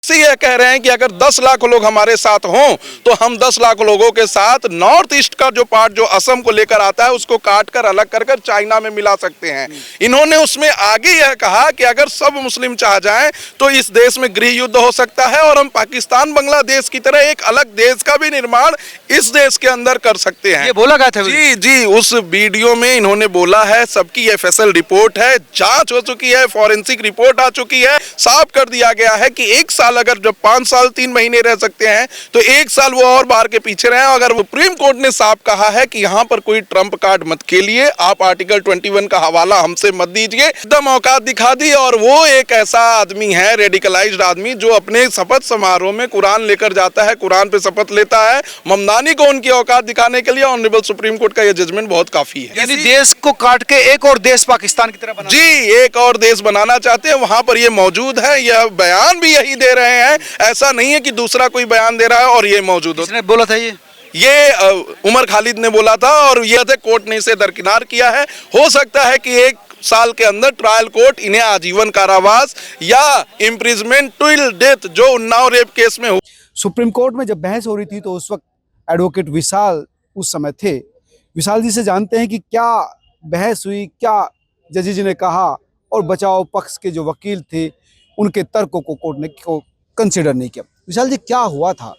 से यह कह रहे हैं कि अगर 10 लाख लोग हमारे साथ हों तो हम 10 लाख लोगों के साथ नॉर्थ ईस्ट का जो पार्ट जो असम को लेकर आता है उसको काट कर अलग कर कर चाइना में मिला सकते हैं। इन्होंने उसमें आगे यह कहा कि अगर सब मुस्लिम चाह जाएं तो इस देश में गृह युद्ध हो सकता है और हम पाकिस्तान बांग्लादेश की तरह एक अलग देश का भी निर्माण इस देश के अंदर कर सकते हैं। ये बोला गया था। जी जी, उस वीडियो में इन्होंने बोला है, सबकी एफएसएल रिपोर्ट है, जांच हो चुकी है, फॉरेंसिक रिपोर्ट आ चुकी है, साफ कर दिया गया है कि एक साल अगर जब 5 साल 3 महीने रह सकते हैं तो एक साल वो और बाहर के पीछे रहे। अगर सुप्रीम कोर्ट ने साफ कहा है कि यहाँ पर कोई ट्रंप कार्ड मत खेलिए, आप आर्टिकल 21 का हवाला हमसे मत दीजिए, एकदम औकात दिखा दी। और वो एक ऐसा आदमी है, रेडिकलाइज्ड आदमी, जो अपने शपथ समारोह में कुरान लेकर जाता है, कुरान पे शपथ लेता है। ममदानी को उनकी औकात दिखाने के लिए ऑनरेबल सुप्रीम कोर्ट का यह जजमेंट बहुत काफी है। यानी देश को काट के एक और देश पाकिस्तान की तरह बना, जी, एक और देश बनाना चाहते हैं। वहां पर ये मौजूद है, यह बयान भी यही दे रहे हैं, ऐसा नहीं है कि दूसरा कोई बयान दे रहा है और ये मौजूद हो। किसने बोला था ये उमर खालिद ने बोला था और यह कोर्ट ने इसे दरकिनार किया है। हो सकता है कि 1 साल के अंदर ट्रायल कोर्ट इन्हें आजीवन कारावास या इम्प्रिजमेंट टिल डेथ जो उन्नाव रेप केस में हो। सुप्रीम कोर्ट में जब बहस हो रही थी तो उस वक्त एडवोकेट विशाल उस समय थे। विशाल जी से जानते हैं कि क्या बहस हुई, क्या जज जी ने कहा और बचाव पक्ष के जो वकील थे उनके तर्कों को कोर्ट ने कंसिडर नहीं किया। विशाल जी, क्या हुआ था?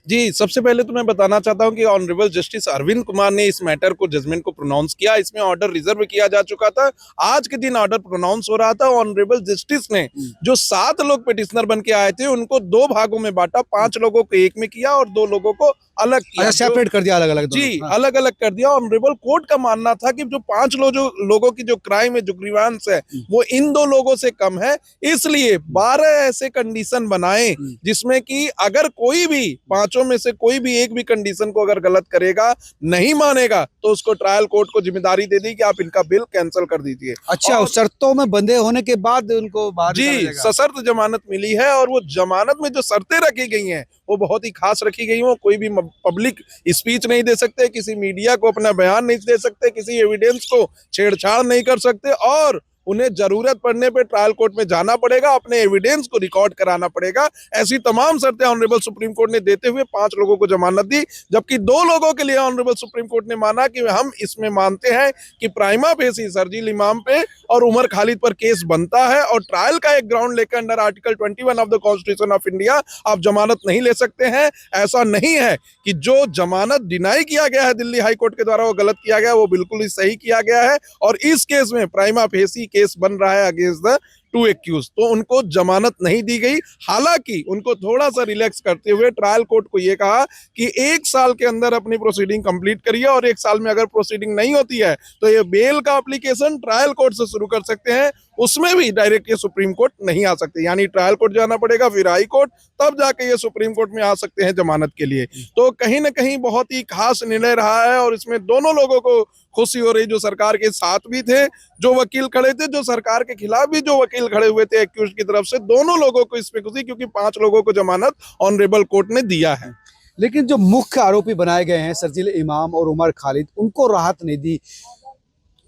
जी, सबसे पहले तो मैं बताना चाहता हूं कि ऑनरेबल जस्टिस अरविंद कुमार ने इस मैटर को, जजमेंट को प्रोनाउंस किया। इसमें ऑर्डर रिजर्व किया जा चुका था, आज के दिन ऑर्डर प्रोनाउंस हो रहा था। ऑनरेबल जस्टिस ने जो 7 लोग पिटिशनर बन के आए थे उनको 2 भागों में बांटा, 5 लोगों को एक में किया और 2 लोगों को अलग किया, सेपरेट कर दिया, अलग अलग। जी, अलग अलग कर दिया। ऑनरेबल कोर्ट का मानना था कि जो 5 लोगों की जो क्राइम है, जो ग्रीवांस है, वो इन 2 लोगों से कम है, इसलिए 12 ऐसे कंडीशन बनाए जिसमें कि अगर कोई भी 5 में से कोई भी एक भी कंडीशन को अगर गलत करेगा, नहीं मानेगा, तो उसको ट्रायल कोर्ट को जिम्मेदारी दे दी कि आप इनका बिल कैंसिल कर दीजिए। अच्छा, शर्तों में बंधे होने के बाद उनको बाहर जी, सशर्त जमानत मिली है और वो जमानत में जो शर्तें रखी गई हैं वो बहुत ही खास रखी गई हैं। कोई भी पब्लिक स्पीच नहीं दे सकते, किसी मीडिया को अपना बयान नहीं दे सकते, किसी एविडेंस को छेड़छाड़ नहीं कर सकते और उन्हें जरूरत पड़ने पे ट्रायल कोर्ट में जाना पड़ेगा, अपने एविडेंस को रिकॉर्ड कराना पड़ेगा। ऐसी तमाम शर्तें ऑनरेबल सुप्रीम कोर्ट ने देते हुए 5 लोगों को जमानत दी, जबकि 2 लोगों के लिए ऑनरेबल सुप्रीम कोर्ट ने माना कि हम इसमें मानते हैं कि प्राइमा फेसी शर्जील इमाम पे और उमर खालिद पर केस बनता है और ट्रायल का एक ग्राउंड लेकर under article 21 of the constitution of India आप जमानत नहीं ले सकते हैं। ऐसा नहीं है कि जो जमानत डिनाई किया गया है दिल्ली हाई कोर्ट के द्वारा वो गलत किया गया, वो बिल्कुल ही सही किया गया है और इस केस में प्राइमा फेसी केस बन रहा है अगेंस्ट द 2 एक्यूज, तो उनको जमानत नहीं दी गई। हालांकि उनको थोड़ा सा रिलैक्स करते हुए ट्रायल कोर्ट को यह कहा कि 1 साल के अंदर अपनी प्रोसीडिंग कंप्लीट करिए और 1 साल में अगर प्रोसीडिंग नहीं होती है तो ये बेल का एप्लीकेशन ट्रायल कोर्ट से शुरू कर सकते हैं, उसमें भी डायरेक्ट ये सुप्रीम कोर्ट नहीं आ सकते, यानी ट्रायल कोर्ट जाना पड़ेगा, फिर हाई कोर्ट, तब जाके ये सुप्रीम कोर्ट में आ सकते हैं जमानत के लिए। तो कहीं ना कहीं बहुत ही खास निर्णय रहा है और इसमें दोनों लोगों को खुशी हो रही, जो सरकार के साथ भी थे, जो वकील खड़े थे, जो सरकार के खिलाफ भी जो वकील खड़े हुए थे एक्यूज की तरफ से, दोनों लोगों को इसमें खुशी, क्योंकि 5 लोगों को जमानत ऑनरेबल कोर्ट ने दिया है। लेकिन जो मुख्य आरोपी बनाए गए हैं शर्जील इमाम और उमर खालिद, उनको राहत नहीं दी,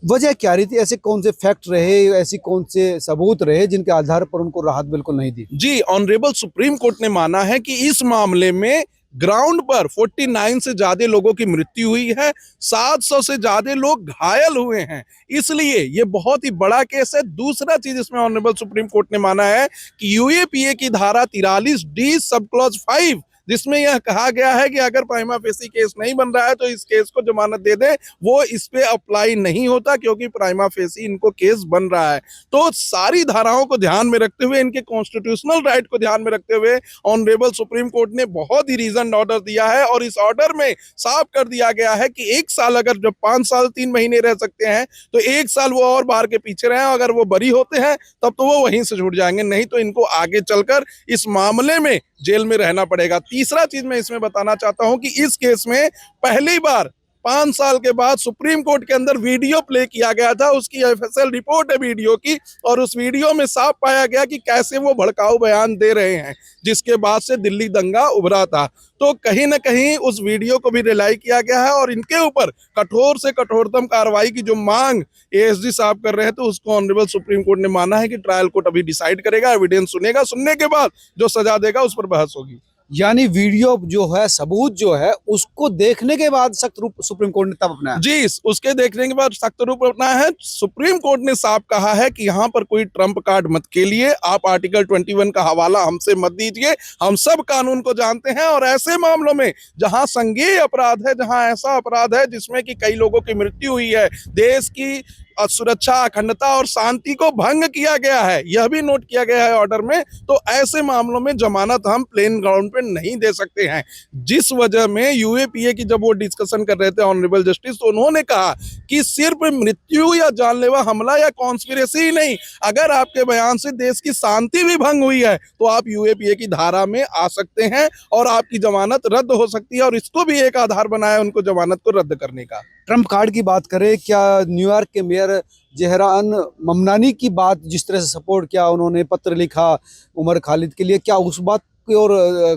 वजह क्या रही थी? ऐसे कौन से फैक्ट रहे, ऐसी कौन से सबूत रहे जिनके आधार पर उनको राहत बिल्कुल नहीं दी? जी, ऑनरेबल सुप्रीम कोर्ट ने माना है कि इस मामले में ग्राउंड पर 49 से ज्यादा लोगों की मृत्यु हुई है, 700 से ज्यादा लोग घायल हुए हैं, इसलिए ये बहुत ही बड़ा केस है। दूसरा चीज इसमें ऑनरेबल सुप्रीम कोर्ट ने माना है कि यूएपीए की धारा 43D सब क्लॉज 5, जिसमें यह कहा गया है कि अगर प्राइमा फेसी केस नहीं बन रहा है तो इस केस को जमानत दे दे, वो इस पे अप्लाई नहीं होता क्योंकि प्राइमा फेसी इनको केस बन रहा है। तो सारी धाराओं को ध्यान में रखते हुए, इनके कॉन्स्टिट्यूशनल राइट को ध्यान में रखते हुए ऑनरेबल सुप्रीम कोर्ट ने बहुत ही रीजन ऑर्डर दिया है और इस ऑर्डर में साफ कर दिया गया है कि 1 साल अगर जब 5 साल 3 महीने रह सकते हैं तो 1 साल वो और बाहर के पीछे रहे, अगर वो बरी होते हैं तब तो वो वहीं से छूट जाएंगे, नहीं तो इनको आगे चलकर इस मामले में जेल में रहना पड़ेगा। तीसरा चीज मैं इसमें बताना चाहता हूं कि इस केस में पहली बार 5 साल के बाद सुप्रीम कोर्ट के अंदर वीडियो प्ले किया गया था, उसकी FSL रिपोर्ट है वीडियो की, और उस वीडियो में साफ पाया गया कि कैसे वो भड़काऊ बयान दे रहे हैं, जिसके बाद से दिल्ली दंगा उभरा था। तो कहीं ना कहीं उस वीडियो को भी रिलाई किया गया है और इनके ऊपर कठोर से कठोरतम कार्रवाई की जो मांग ASG साहब कर रहे हैं, तो उसको ऑनरेबल सुप्रीम कोर्ट ने माना है कि ट्रायल कोर्ट अभी डिसाइड करेगा, एविडेंस सुनेगा, सुनने के बाद जो सजा देगा उस पर बहस होगी। यानी वीडियो जो है, सबूत जो है, उसको देखने के बाद सख्त रूप सुप्रीम कोर्ट ने तब अपनाया। जी, उसके देखने के बाद सख्त रूप अपनाया है। सुप्रीम कोर्ट ने साफ कहा है कि यहाँ पर कोई ट्रम्प कार्ड मत खेलिए, आप आर्टिकल 21 का हवाला हमसे मत दीजिए, हम सब कानून को जानते हैं, और ऐसे मामलों में जहां संज्ञेय अपराध है, जहां ऐसा अपराध है जिसमें कि कई लोगों की मृत्यु हुई है, देश की सुरक्षा, अखंडता और शांति को भंग किया गया है, यह भी नोट किया गया है ऑर्डर में, तो ऐसे मामलों में जमानत हम प्लेन ग्राउंड पे नहीं दे सकते हैं। जिस वजह में UAPA की जब वो डिस्कशन कर रहे थे ऑनरेबल जस्टिस, तो उन्होंने कहा कि सिर्फ मृत्यु या जानलेवा हमला या कॉन्स्पिरेसी ही नहीं, अगर आपके बयान से देश की शांति भी भंग हुई है तो आप UAPA की धारा में आ सकते हैं और आपकी जमानत रद्द हो सकती है, और इसको भी एक आधार बनाया उनको जमानत को रद्द करने का। ट्रम्प कार्ड की बात करें, क्या न्यूयॉर्क के मेयर जहरान ममनानी की बात जिस तरह से सपोर्ट किया, उन्होंने पत्र लिखा उमर खालिद के लिए, क्या उस बात की ओर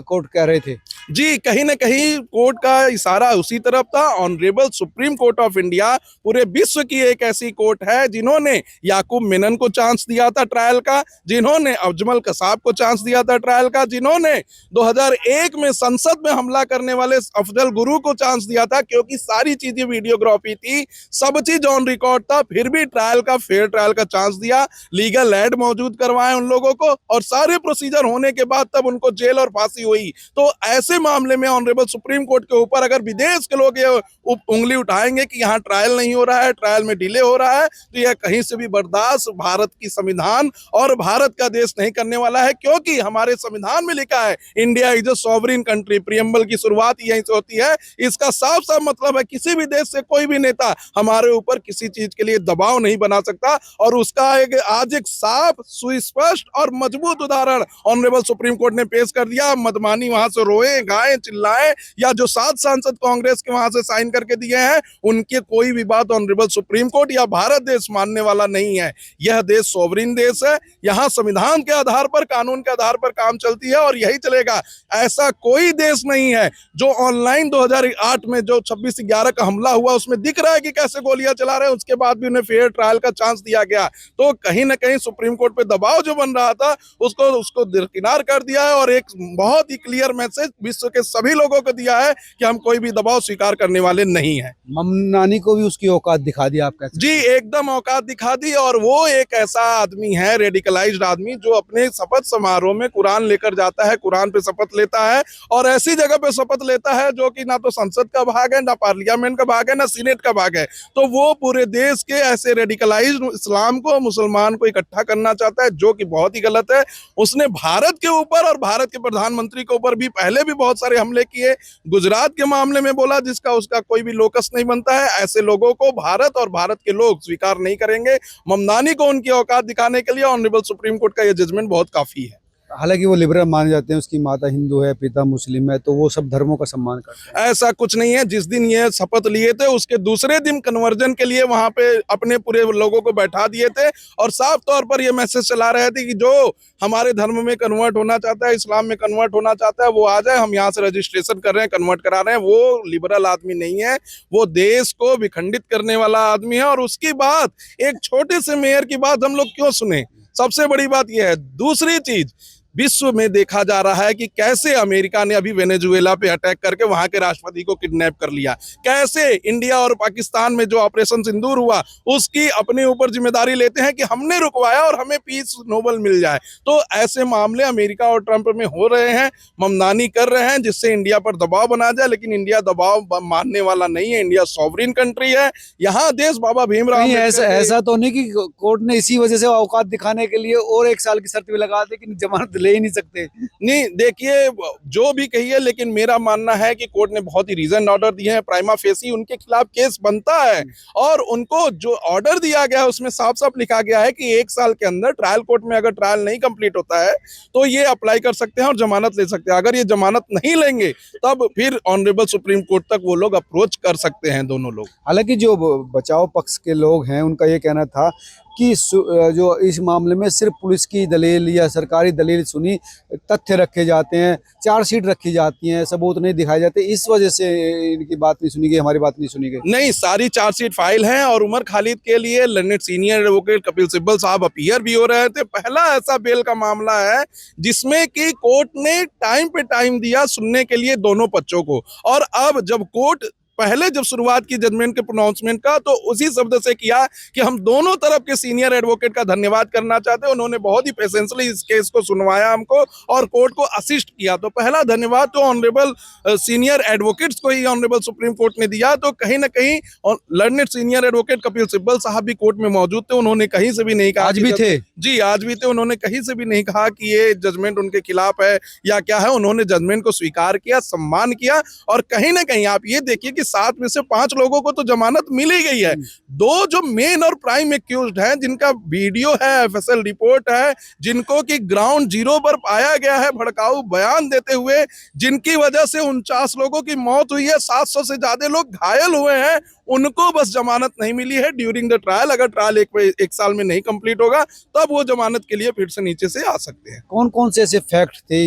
कोर्ट कह रहे थे? जी, कहीं ना कहीं कोर्ट का इशारा उसी तरफ था। Honourable supreme court of India पूरे विश्व की एक ऐसी कोर्ट है जिन्होंने याकूब मेनन को चांस दिया था ट्रायल का, जिन्होंने अजमल कसाब को चांस दिया था ट्रायल का, जिन्होंने 2001 में संसद में हमला करने वाले अफजल गुरु को चांस दिया था, क्योंकि सारी चीजें वीडियोग्राफी थी, सब चीज ऑन रिकॉर्ड था, फिर भी ट्रायल का, फेयर ट्रायल का चांस दिया, लीगल एड मौजूद करवाए उन लोगों को, और सारे प्रोसीजर होने के बाद तब उनको जेल और फांसी हुई। तो ऐसे मामले में ऑनरेबल सुप्रीम कोर्ट के ऊपर अगर विदेश के लोग ये उंगली उठाएंगे कि यहाँ ट्रायल नहीं हो रहा है, ट्रायल में डिले हो रहा है, तो यह कहीं से भी बर्दाश्त भारत की संविधान और भारत का देश नहीं करने वाला है, क्योंकि हमारे संविधान में लिखा है India is a sovereign country. Preamble की शुरुआत यहीं से होती है। इसका साफ साफ मतलब है किसी भी देश से कोई भी नेता हमारे ऊपर किसी चीज के लिए दबाव नहीं बना सकता, और उसका आज एक साफ, सुस्पष्ट और मजबूत उदाहरण ऑनरेबल सुप्रीम कोर्ट ने पेश कर दिया। मदमानी वहां से रोए, गाएं, चिल्लाएं, या जो 7 सांसद कांग्रेस के वहां से साइन करके दिए हैं, उनके कोई भी बात ऑनरेबल सुप्रीम कोर्ट या भारत देश मानने वाला नहीं है। यह देश सोवरिन देश है, यहाँ संविधान के आधार पर, कानून के आधार पर काम चलती है, और यही चलेगा। ऐसा कोई देश नहीं है जो ऑनलाइन 2008 में जो 26/11 का हमला हुआ, उसमें दिख रहा है कि कैसे गोलियां चला रहे हैं, उसके बाद भी उन्हें फेयर ट्रायल का चांस दिया गया। तो कहीं ना कहीं सुप्रीम कोर्ट पे दबाव जो बन रहा था, उसको दरकिनार कर दिया है, और एक बहुत ही क्लियर मैसेज विश्व के सभी लोगों को दिया है कि हम कोई भी दबाव स्वीकार करने वाले नहीं हैं। ममनानी को भी उसकी औकात दिखा दी, आप कहते जी, एकदम औकात दिखा दी, और वो एक ऐसा आदमी है, रेडिकलाइज्ड आदमी, जो अपने शपथ समारोह में कुरान लेकर जाता है, कुरान पे शपथ लेता है, और ऐसी जगह पे शपथ लेता है जो कि ना तो संसद का भाग है, ना पार्लियामेंट का भाग है, ना सीनेट का भाग है। तो वो पूरे देश के ऐसे रेडिकलाइज्ड इस्लाम को, मुसलमान को इकट्ठा करना चाहता है, जो कि बहुत ही गलत है। उसने भारत के ऊपर और भारत के प्रधानमंत्री के ऊपर भी पहले भी बहुत सारे हमले किए। गुजरात के मामले में बोला जिसका उसका कोई भी लोकस नहीं बनता है। ऐसे लोगों को भारत और भारत के लोग स्वीकार नहीं करेंगे। ममनानी को उनकी औकात दिखाने के लिए ऑनरेबल सुप्रीम कोर्ट का यह जजमेंट बहुत काफी है। हालांकि वो लिबरल माने जाते हैं, उसकी माता हिंदू है, पिता मुस्लिम है, तो वो सब धर्मों का सम्मान करते हैं। ऐसा कुछ नहीं है। जिस दिन ये शपथ लिए थे उसके दूसरे दिन कन्वर्जन के लिए वहां पे अपने पूरे लोगों को बैठा दिए थे, और साफ तौर पर ये मैसेज चला रहे थे कि जो हमारे धर्म में कन्वर्ट होना चाहता है, इस्लाम में कन्वर्ट होना चाहता है, वो आ जाए, हम यहाँ से रजिस्ट्रेशन कर रहे हैं, कन्वर्ट करा रहे हैं। वो लिबरल आदमी नहीं है, वो देश को विखंडित करने वाला आदमी है। और उसकी बात, एक छोटे से मेयर की बात हम लोग क्यों सुने? सबसे बड़ी बात यह है। दूसरी चीज, विश्व में देखा जा रहा है कि कैसे अमेरिका ने अभी वेनेजुएला पे अटैक करके वहां के राष्ट्रपति को किडनैप कर लिया, कैसे इंडिया और पाकिस्तान में जो ऑपरेशन सिंदूर हुआ उसकी अपने ऊपर जिम्मेदारी लेते हैं कि हमने रुकवाया और हमें पीस नोबेल मिल जाए। तो ऐसे मामले अमेरिका और ट्रंप में हो रहे हैं, ममनानी कर रहे हैं, जिससे इंडिया पर दबाव बना जाए, लेकिन इंडिया दबाव मानने वाला नहीं है। इंडिया सॉवरिन कंट्री है। यहाँ देश बाबा भीमराव ऐसा तो नहीं कि कोर्ट ने इसी वजह से औकात दिखाने के लिए और 1 साल की शर्त भी लगा दी कि जमानत ले ही नहीं सकते। नहीं देखिए, जो भी कहिए, लेकिन मेरा मानना है कि कोर्ट ने बहुत ही रीजन ऑर्डर दिए हैं, प्राइमा फेसी उनके खिलाफ केस बनता है। और उनको जो ऑर्डर दिया गया है उसमें साफ साफ लिखा गया है कि 1 साल के अंदर ट्रायल कोर्ट में अगर ट्रायल नहीं कंप्लीट होता है तो ये अप्लाई कर सकते हैं और जमानत ले सकते हैं। अगर ये जमानत नहीं लेंगे तब फिर ऑनरेबल सुप्रीम कोर्ट तक वो लोग अप्रोच कर सकते हैं, दोनों लोग। हालांकि जो बचाव पक्ष के लोग हैं उनका ये कहना था कि जो इस मामले में सिर्फ पुलिस की दलील या सरकारी दलील सुनी, तथ्य रखे जाते हैं, चार्जशीट रखी जाती हैं, सबूत नहीं दिखाए जाते, इस वजह से इनकी बात नहीं सुनी गई, हमारी बात नहीं सुनी गई। नहीं, सारी चार्जशीट फाइल हैं और उमर खालिद के लिए learned senior advocate Kapil Sibal साहब अपीयर भी हो रहे थे। पहला ऐसा बेल का मामला है जिसमें कि कोर्ट ने टाइम पे टाइम दिया सुनने के लिए दोनों पक्षों को। और अब जब कोर्ट पहले जब शुरुआत की जजमेंट के प्रोनाउंसमेंट का, तो उसी शब्द से किया कि हम दोनों तरफ के सीनियर एडवोकेट का धन्यवाद करना चाहते हैं। उन्होंने बहुत ही पेशेंसली इस केस को सुनवाया हमको और कोर्ट को असिस्ट किया। तो पहला धन्यवाद तो ऑनरेबल सीनियर एडवोकेट्स को ही ऑनरेबल सुप्रीम कोर्ट ने दिया। तो कहीं ना कहीं learned senior advocate Kapil Sibal साहब भी कोर्ट में मौजूद थे। उन्होंने कहीं से भी नहीं कहा, आज भी थे जी, आज भी थे। उन्होंने कहीं से भी नहीं कहा कि ये जजमेंट उनके खिलाफ है या क्या है। उन्होंने जजमेंट को स्वीकार किया, सम्मान किया। और कहीं ना कहीं आप ये देखिए कि 7 में से 5 लोगों को तो जमानत मिल ही गई है। 2 जो मेन और प्राइम एक्यूज्ड हैं, जिनका वीडियो है, एफएसएल रिपोर्ट है, जिनको कि ग्राउंड जीरो पर पाया गया है भड़काऊ बयान देते हुए, जिनकी वजह से 49 लोगों की मौत हुई है, 700 से ज्यादा लोग घायल हुए हैं, उनको बस जमानत नहीं मिली है ड्यूरिंग द ट्रायल। अगर ट्रायल एक साल में नहीं कंप्लीट होगा तब वो जमानत के लिए फिर से नीचे से आ सकते हैं। कौन कौन से ऐसे फैक्ट थे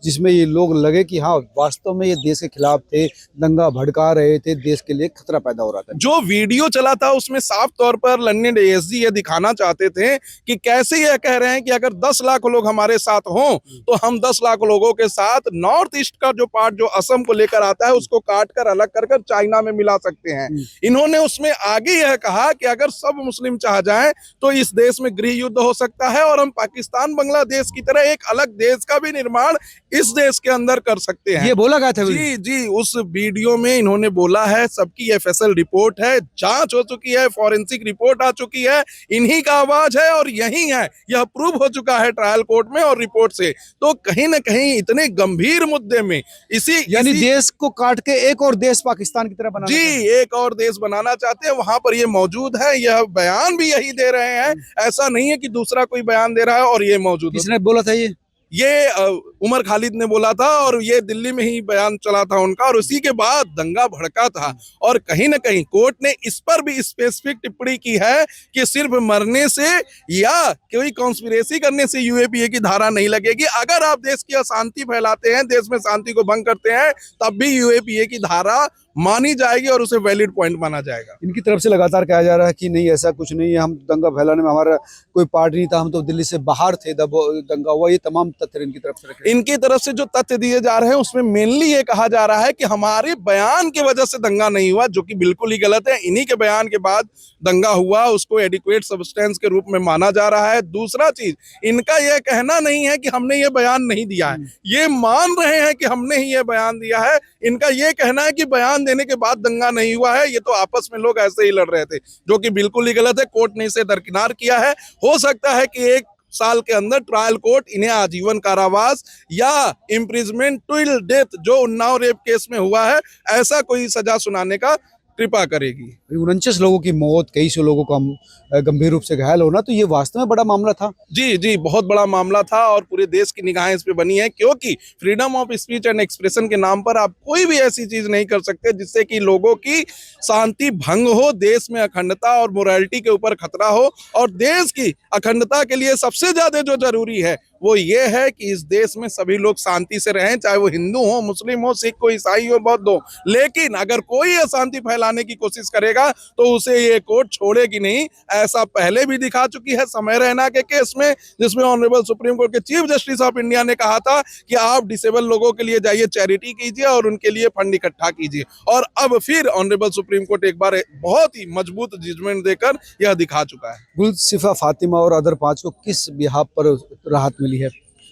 जिसमें ये लोग लगे कि हाँ वास्तव में ये देश के खिलाफ थे, दंगा भड़का रहे थे, देश के लिए खतरा पैदा हो रहा था? जो वीडियो चला था उसमें साफ तौर पर लर्नेड एएसजी ये दिखाना चाहते थे कि कैसे ये कह रहे हैं कि अगर 10 लाख लोग हमारे साथ हों तो हम 10 लाख लोगों के साथ नॉर्थ ईस्ट का जो पार्ट जो असम को लेकर आता है उसको काट कर अलग कर चाइना में मिला सकते हैं। इन्होंने उसमें आगे यह कहा कि अगर सब मुस्लिम चाह जाएं तो इस देश में गृह युद्ध हो सकता है और हम पाकिस्तान बांग्लादेश की तरह एक अलग देश का भी निर्माण इस देश के अंदर कर सकते हैं। ये बोला गया था? जी जी, उस वीडियो में इन्होंने बोला है। सबकी एफएसएल रिपोर्ट है, जांच हो चुकी है, फॉरेंसिक रिपोर्ट आ चुकी है, इन्हीं का आवाज है और यही है, यह प्रूव हो चुका है ट्रायल कोर्ट में और रिपोर्ट से। तो कहीं ना कहीं इतने गंभीर मुद्दे में यानी देश को काट के एक और देश पाकिस्तान की तरह बनाना, जी, एक और देश बनाना चाहते हैं। वहां पर ये मौजूद है, यह बयान भी यही दे रहे हैं। ऐसा नहीं है कि दूसरा कोई बयान दे रहा है और ये मौजूद। किसने बोला था? ये उमर खालिद ने बोला था और ये दिल्ली में ही बयान चला था उनका और उसी के बाद दंगा भड़का था। और कहीं ना कहीं कोर्ट ने इस पर भी स्पेसिफिक टिप्पणी की है कि सिर्फ मरने से या कोई कॉन्स्पिरेसी करने से यूएपीए की धारा नहीं लगेगी। अगर आप देश की अशांति फैलाते हैं, देश में शांति को भंग करते हैं, तब भी यूएपीए की धारा मानी जाएगी और उसे वैलिड पॉइंट माना जाएगा। इनकी तरफ से लगातार कहा जा रहा है कि नहीं ऐसा कुछ नहीं है, हम दंगा फैलाने में हमारा कोई पार्ट नहीं था, हम तो दिल्ली से बाहर थे जब दंगा हुआ। ये तमाम तथ्य इनकी तरफ से रखे। इनकी तरफ से जो तथ्य दिए जा रहे हैं उसमें मेनली ये कहा जा रहा है कि हमारे बयान की वजह से दंगा नहीं हुआ, जो कि बिल्कुल ही गलत है। इन्हीं के बयान के बाद दंगा हुआ, उसको एडिक्वेट सब्सटेंस के रूप में माना जा रहा है। दूसरा चीज, इनका यह कहना नहीं है कि हमने ये बयान नहीं दिया है, ये मान रहे हैं कि हमने ही ये बयान दिया है। इनका ये कहना है कि बयान देने के बाद दंगा नहीं हुआ है, ये तो आपस में लोग ऐसे ही लड़ रहे थे, जो कि बिल्कुल ही गलत है। कोर्ट ने इसे दरकिनार किया है। हो सकता है कि 1 साल के अंदर ट्रायल कोर्ट इन्हें आजीवन कारावास या इम्प्रिजमेंट टिल डेथ, जो उन्नाव रेप केस में हुआ है, ऐसा कोई सजा सुनाने का कृपा करेगी। 49 लोगों की मौत, कई सौ लोगों का गंभीर रूप से घायल होना, तो ये वास्तव में बड़ा मामला था। जी जी, बहुत बड़ा मामला था और पूरे देश की निगाहें इस पे बनी है, क्योंकि freedom of speech and expression के नाम पर आप कोई भी ऐसी चीज नहीं कर सकते जिससे कि लोगों की शांति भंग हो, देश में अखंडता और मोरालिटी के ऊपर खतरा हो। और देश की अखंडता के लिए सबसे ज्यादा जो जरूरी है वो ये है कि इस देश में सभी लोग शांति से रहें, चाहे वो हिंदू हो, मुस्लिम हो, सिख हो, ईसाई हो, बौद्ध हो। लेकिन अगर कोई अशांति फैलाने की कोशिश करेगा तो उसे ये कोर्ट छोड़ेगी नहीं। ऐसा पहले भी दिखा चुकी है समय रैना के केस में, जिसमें ऑनरेबल सुप्रीम कोर्ट के चीफ जस्टिस ऑफ इंडिया ने कहा था कि आप डिसेबल लोगों के लिए जाइए, चैरिटी कीजिए और उनके लिए फंड इकट्ठा कीजिए। और अब फिर ऑनरेबल सुप्रीम कोर्ट एक बार बहुत ही मजबूत जजमेंट देकर यह दिखा चुका है। गुलसिफा फातिमा और अदर 5 को किस बिहाफ पर राहत मिली है?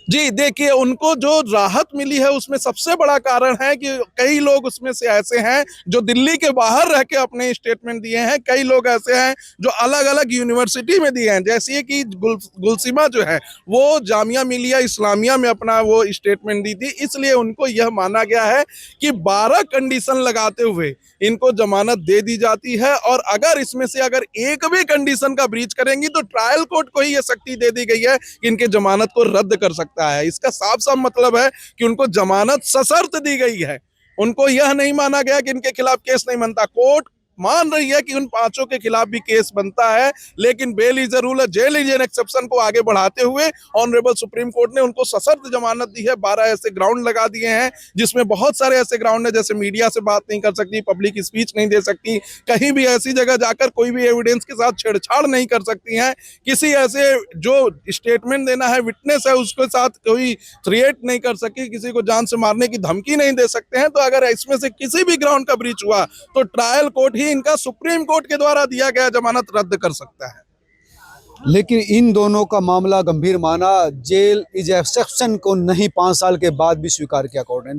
जी, देखिए उनको जो राहत मिली है उसमें सबसे बड़ा कारण है कि कई लोग उसमें से ऐसे हैं जो दिल्ली के बाहर रह के अपने स्टेटमेंट दिए हैं, कई लोग ऐसे हैं जो अलग-अलग यूनिवर्सिटी में दिए हैं। जैसे कि गुलसिमा जो है वो जामिया मिलिया इस्लामिया में अपना वो स्टेटमेंट दी थी, इसलिए उनको यह माना गया है कि 12 कंडीशन लगाते हुए इनको जमानत दे दी जाती है और अगर इसमें से अगर एक भी कंडीशन का ब्रीच करेंगी तो ट्रायल कोर्ट को ही ये शक्ति दे दी गई है कि इनके जमानत को रद्द कर सकता है। इसका साफ साफ मतलब है कि उनको जमानत सशर्त दी गई है। उनको यह नहीं माना गया कि इनके खिलाफ केस नहीं बनता। कोर्ट मान रही है कि उन पांचों के खिलाफ भी केस बनता है, लेकिन bail is a rule, jail is an exception को आगे बढ़ाते हुए ऑनरेबल सुप्रीम कोर्ट ने उनको सशर्त जमानत दी है। 12 ऐसे ग्राउंड लगा दिए हैं जिसमें बहुत सारे ऐसे ग्राउंड है, जैसे मीडिया से बात नहीं कर सकती, पब्लिक स्पीच नहीं दे सकती, कहीं भी ऐसी जगह जाकर कोई भी एविडेंस के साथ छेड़छाड़ नहीं कर सकती हैं, किसी ऐसे जो स्टेटमेंट देना है विटनेस है उसके साथ कोई थ्रेट नहीं कर सकती, किसी को जान से मारने की धमकी नहीं दे सकते हैं। तो अगर इसमें से किसी भी ग्राउंड का ब्रीच हुआ तो ट्रायल कोर्ट ही इनका सुप्रीम कोर्ट के द्वारा दिया गया जमानत रद्द कर सकता है। लेकिन इन दोनों का मामला गंभीर माना, जेल इज एक्सेप्शन को नहीं 5 साल के बाद भी स्वीकार किया कोर्ट ने।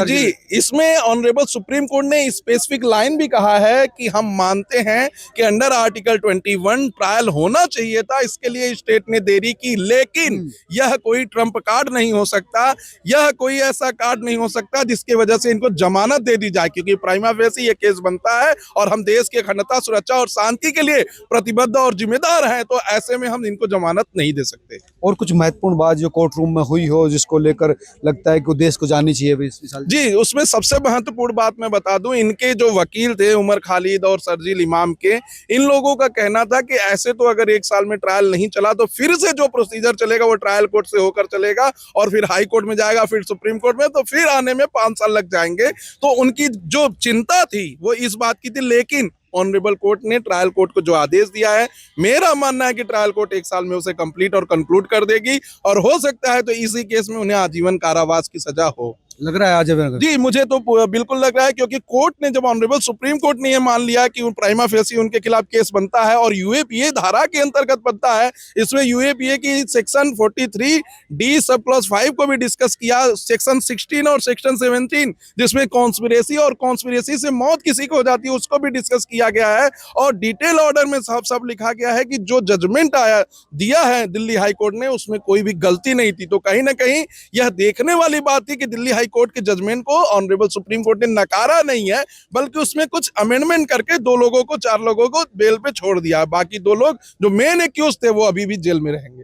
जी, इसमें ऑनरेबल सुप्रीम कोर्ट ने स्पेसिफिक लाइन भी कहा है कि हम मानते हैं कि अंडर आर्टिकल 21 ट्रायल होना चाहिए था, इसके लिए स्टेट ने देरी की, लेकिन यह कोई ट्रम्प कार्ड नहीं हो सकता, यह कोई ऐसा कार्ड नहीं हो सकता जिसकी वजह से इनको जमानत दे दी जाए, क्योंकि प्राइमा फेसी ये केस बनता है और हम देश की अखंडता, सुरक्षा और शांति के लिए प्रतिबद्ध और जिम्मेदार हैं, तो ऐसे में हम इनको जमानत नहीं दे सकते। और कुछ महत्वपूर्ण बात जो कोर्ट रूम में हुई हो जिसको लेकर लगता है कि देश को जाननी चाहिए विशाल जी, उसमें सबसे महत्वपूर्ण बात मैं बता दूं, इनके जो वकील थे उमर खालिद और शर्जील इमाम के, इन लोगों का कहना था कि ऐसे तो अगर 1 साल में ट्रायल नहीं चला तो फिर से जो प्रोसीजर चलेगा वो ट्रायल कोर्ट से होकर चलेगा और फिर हाई कोर्ट में जाएगा, फिर सुप्रीम कोर्ट में, तो फिर आने में 5 साल लग जाएंगे। तो उनकी जो चिंता थी वो इस बात की थी, लेकिन ऑनरेबल कोर्ट ने ट्रायल कोर्ट को जो आदेश दिया है, मेरा मानना है कि ट्रायल कोर्ट 1 साल में उसे कंप्लीट और कंक्लूड कर देगी और हो सकता है तो इसी केस में उन्हें आजीवन कारावास की सजा हो। लग रहा है आज जी, मुझे तो बिल्कुल लग रहा है, क्योंकि कोर्ट ने जब ऑनरेबल सुप्रीम कोर्ट ने ये मान लिया कि प्राइमा फेसी उनके खिलाफ केस बनता है और यूएपीए धारा के अंतर्गत बनता है, इसमें यूएपीए की सेक्शन 43D सब+5 को भी डिस्कस किया, सेक्शन 16 और सेक्शन 17 जिसमें कॉन्स्पिरेसी और कॉन्स्पिरेसी से मौत किसी को हो जाती है उसको भी डिस्कस किया गया है और डिटेल ऑर्डर में सब लिखा गया है कि जो जजमेंट आया दिया है दिल्ली हाई कोर्ट ने उसमें कोई भी गलती नहीं थी। तो कहीं ना कहीं यह देखने वाली बात थी कि दिल्ली हाई कोर्ट के जजमेंट को ऑनरेबल सुप्रीम कोर्ट ने नकारा नहीं है, बल्कि उसमें कुछ अमेंडमेंट करके 2 लोगों को 4 लोगों को बेल पे छोड़ दिया। बाकी 2 लोग जो मेन एक्यूज थे वो अभी भी जेल में रहेंगे।